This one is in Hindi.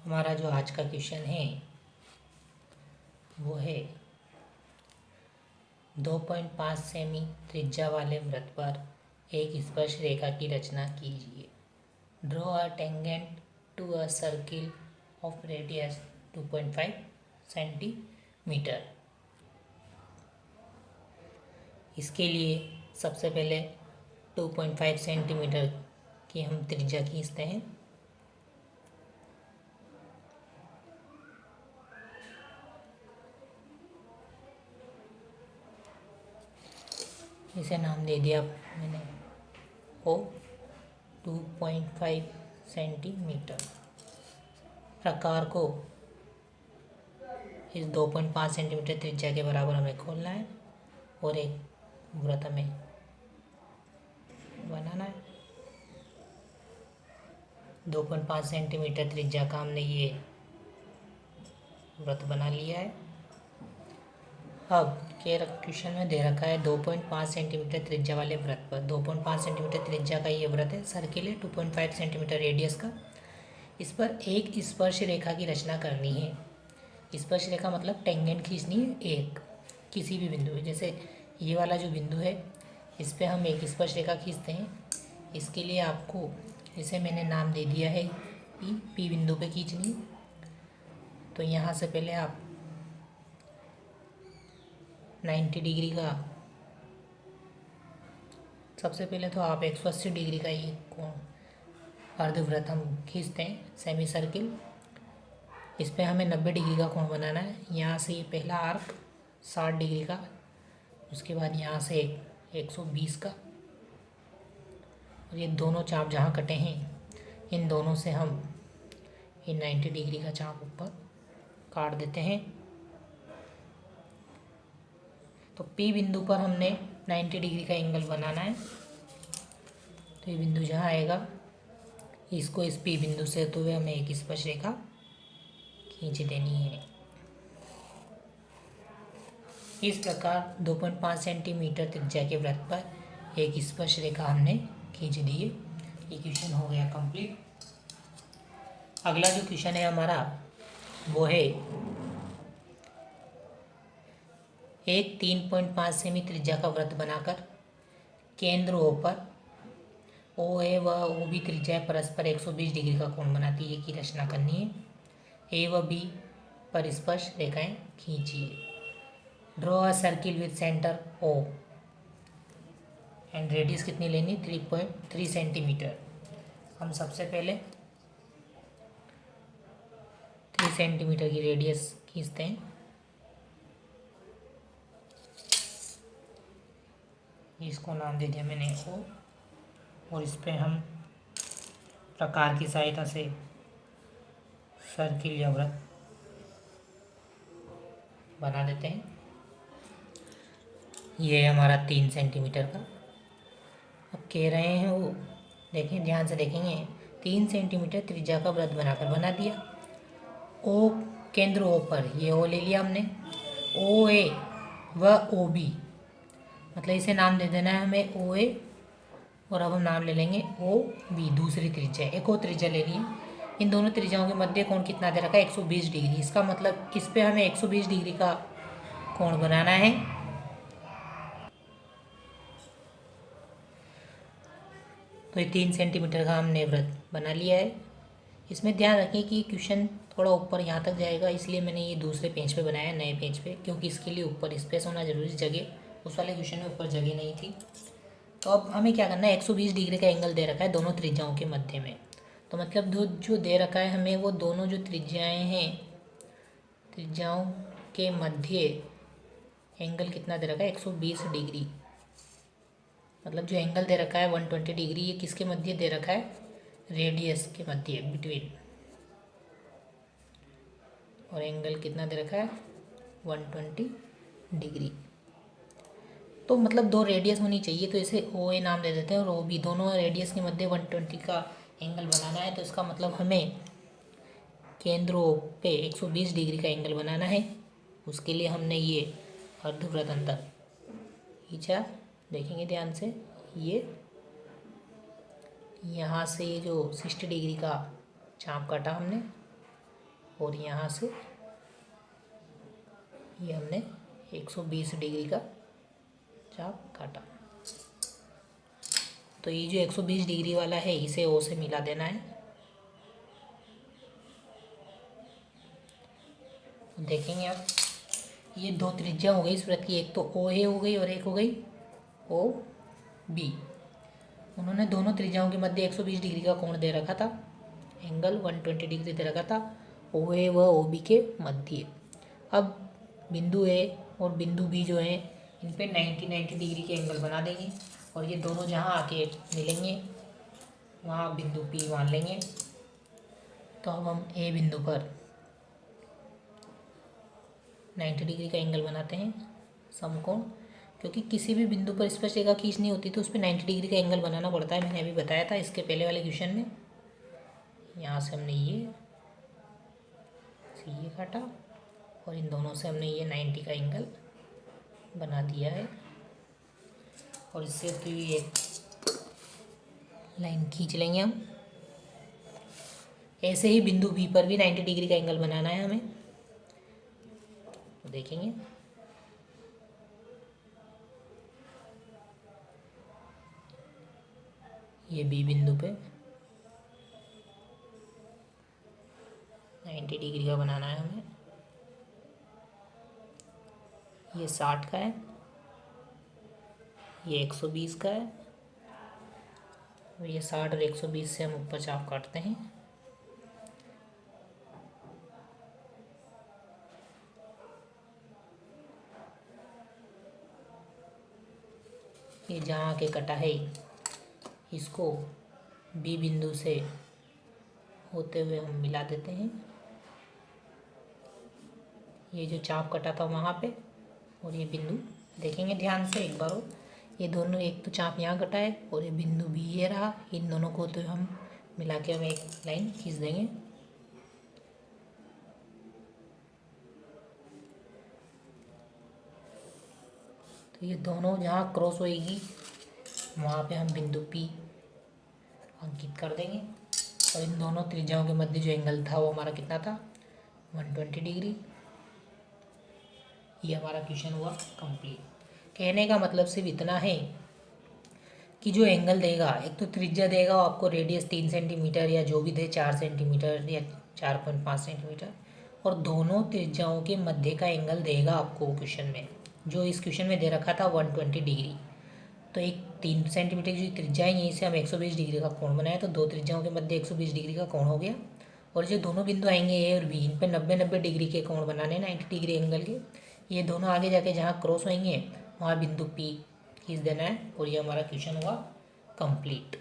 हमारा जो आज का क्वेश्चन है वो है 2.5 सेमी त्रिज्या वाले वृत्त पर एक स्पर्श रेखा की रचना कीजिए। Draw a tangent to a circle of radius 2.5 centimetre. इसके लिए सबसे पहले 2.5 सेंटीमीटर की हम त्रिज्या खींचते हैं। इसे नाम दे दिया मैंने ओ 2.5 सेंटीमीटर। प्रकार को इस 2.5 सेंटीमीटर त्रिज्या के बराबर हमें खोलना है और एक वृत्त हमें बनाना है। 2.5 सेंटीमीटर त्रिज्या का हमने ये वृत्त बना लिया है। अब के क्वेश्चन में दे रखा है 2.5 सेंटीमीटर त्रिज्या वाले वृत्त पर 2.5 सेंटीमीटर त्रिज्या का ये वृत्त है, सर्किल है, 2.5 सेंटीमीटर रेडियस का। इस पर एक स्पर्श रेखा की रचना करनी है। स्पर्श रेखा मतलब टेंजेंट खींचनी है एक किसी भी बिंदु पे। जैसे ये वाला जो बिंदु है इस पर हम एक स्पर्श रेखा खींचते हैं। इसके लिए आपको इसे मैंने नाम दे दिया है पी बिंदु पे खींचनी। तो यहाँ से पहले आप 90 डिग्री का, सबसे पहले तो आप 180 डिग्री का ये कोण अर्धवृत्त हम खींचते हैं, सेमी सर्किल। इस पर हमें 90 डिग्री का कोण बनाना है। यहाँ से ये पहला आर्क 60 डिग्री का, उसके बाद यहाँ से 120 का, और ये दोनों चाप जहाँ कटे हैं इन दोनों से हम ये 90 डिग्री का चाप ऊपर काट देते हैं। तो P बिंदु पर हमने 90 डिग्री का एंगल बनाना है। तो ये बिंदु जहाँ आएगा इसको इस P बिंदु से तो हुए हमें एक स्पर्श रेखा खींच देनी है। इस प्रकार 2.5 सेंटीमीटर त्रिज्या के वृत्त पर एक स्पर्श रेखा हमने खींच दी है। ये क्वेश्चन हो गया कंप्लीट। अगला जो क्वेश्चन है हमारा वो है एक 3.5 सेमी त्रिज्या का वृत्त बनाकर केंद्र O पर OA व OB त्रिज्या परस्पर 120 डिग्री का कोण बनाती है की रचना करनी है। A व B पर स्पर्श रेखाएं खींचिए। Draw a circle with centre O and radius कितनी लेनी 3.3 सेंटीमीटर। हम सबसे पहले 3 सेंटीमीटर की रेडियस खींचते हैं। इसको नाम दे दिया मैंने O, और इस पर हम प्रकार की सहायता से सर्किल या वृत्त बना देते हैं। ये हमारा 3 सेंटीमीटर का। अब कह रहे हैं वो, देखें ध्यान से देखेंगे, 3 सेंटीमीटर त्रिज्या का वृत्त बनाकर बना दिया। O केंद्र O पर, ये O ले लिया हमने, OA व OB, मतलब इसे नाम दे देना है हमें OA, और अब हम नाम ले लेंगे OB, दूसरी त्रिज्या, एक और त्रिज्या लेनी है। इन दोनों त्रिज्याओं के मध्य कोण कितना दे रखा है 120 डिग्री। इसका मतलब इस पे हमें 120 डिग्री का कोण बनाना है। तो ये 3 सेंटीमीटर का हमने वृत्त बना लिया है। इसमें ध्यान रखें कि क्वेश्चन थोड़ा ऊपर यहाँ तक जाएगा, इसलिए मैंने ये दूसरे पेज पे बनाया, नए पेज पे, क्योंकि इसके लिए ऊपर स्पेस होना जरूरी, जगह उस वाले क्वेश्चन में ऊपर जगह नहीं थी। तो अब हमें क्या करना है, 120 डिग्री का एंगल दे रखा है दोनों त्रिज्याओं के मध्य में। तो मतलब जो दे रखा है हमें, वो दोनों जो त्रिज्याएँ हैं, त्रिज्याओं के मध्य एंगल कितना दे रखा है 120 डिग्री। मतलब जो एंगल दे रखा है 120 डिग्री, ये किसके मध्य दे रखा है, रेडियस के मध्य, बिटवीन। और एंगल कितना दे रखा है 120 डिग्री। तो मतलब दो रेडियस होनी चाहिए, तो इसे OA नाम दे देते हैं, और OB, दोनों रेडियस के मध्य 120 का एंगल बनाना है। तो इसका मतलब हमें केंद्र O पे 120 डिग्री का एंगल बनाना है। उसके लिए हमने ये अर्धवृत्त अंतर खींचा, देखेंगे ध्यान से, ये यहाँ से जो 60 डिग्री का चाप काटा हमने, और यहाँ से ये हमने 120 डिग्री का चाप काटा। तो ये जो 120 डिग्री वाला है इसे ओ से मिला देना है। देखेंगे आप, ये दो त्रिज्या हो गई इस वृत्त की, एक तो ओ ए हो गई और एक हो गई ओ बी। उन्होंने दोनों त्रिज्याओं के मध्य 120 डिग्री का कोण दे रखा था, एंगल 120 डिग्री दे रखा था ओ ए व ओ बी के मध्य। अब बिंदु ए और बिंदु बी जो है इन पे 90 डिग्री के एंगल बना देंगे और ये दोनों जहाँ आके मिलेंगे वहाँ बिंदु पी मान लेंगे। तो अब हम ए बिंदु पर 90 डिग्री का एंगल बनाते हैं समकोण, क्योंकि किसी भी बिंदु पर स्पष्ट रेखा खींचनी होती तो उस पर 90 डिग्री का एंगल बनाना पड़ता है। मैंने अभी बताया था इसके पहले वाले क्वेश्चन में। यहाँ से हमने ये काटा और इन दोनों से हमने ये 90 का एंगल बना दिया है। और इससे तो ये लाइन खींच लेंगे हम। ऐसे ही बिंदु बी पर भी 90 डिग्री का एंगल बनाना है हमें। तो देखेंगे ये बी बिंदु पे 90 डिग्री का बनाना है हमें। ये 60 का है, ये 120 का है और ये 60 और 120 से हम ऊपर चाप काटते हैं। ये जहाँ के कटा है इसको बी बिंदु से होते हुए हम मिला देते हैं। ये जो चाप कटा था वहाँ पे और ये बिंदु देखेंगे ध्यान से एक बार और, ये दोनों एक तो चाप यहाँ कटा है और ये बिंदु भी ये रहा, इन दोनों को तो हम मिला के हम एक लाइन खींच देंगे। तो ये दोनों जहाँ क्रॉस होएगी वहाँ पे हम बिंदु P अंकित कर देंगे और इन दोनों त्रिज्याओं के मध्य जो एंगल था वो हमारा कितना था 120 डिग्री। ये हमारा क्वेश्चन हुआ कंप्लीट। कहने का मतलब सिर्फ इतना है कि जो एंगल देगा, एक तो त्रिज्या देगा आपको रेडियस 3 सेंटीमीटर या जो भी दे 4 सेंटीमीटर या 4.5 सेंटीमीटर, और दोनों त्रिज्याओं के मध्य का एंगल देगा आपको क्वेश्चन में, जो इस क्वेश्चन में दे रखा था 120 डिग्री। तो एक 3 सेंटीमीटर की जो त्रिज्या है यहीं से हम 120 डिग्री का कोण बनाए, तो दो त्रिज्याओं के मध्य 120 डिग्री का कोण हो गया। और जो दोनों बिंदु आएंगे ए और बी, इन पर 90 डिग्री के कोण बनाने 90 डिग्री एंगल के। ये दोनों आगे जाके जहाँ क्रॉस होंगे वहाँ बिंदु P खींच देना है और ये हमारा क्वेश्चन हुआ कंप्लीट।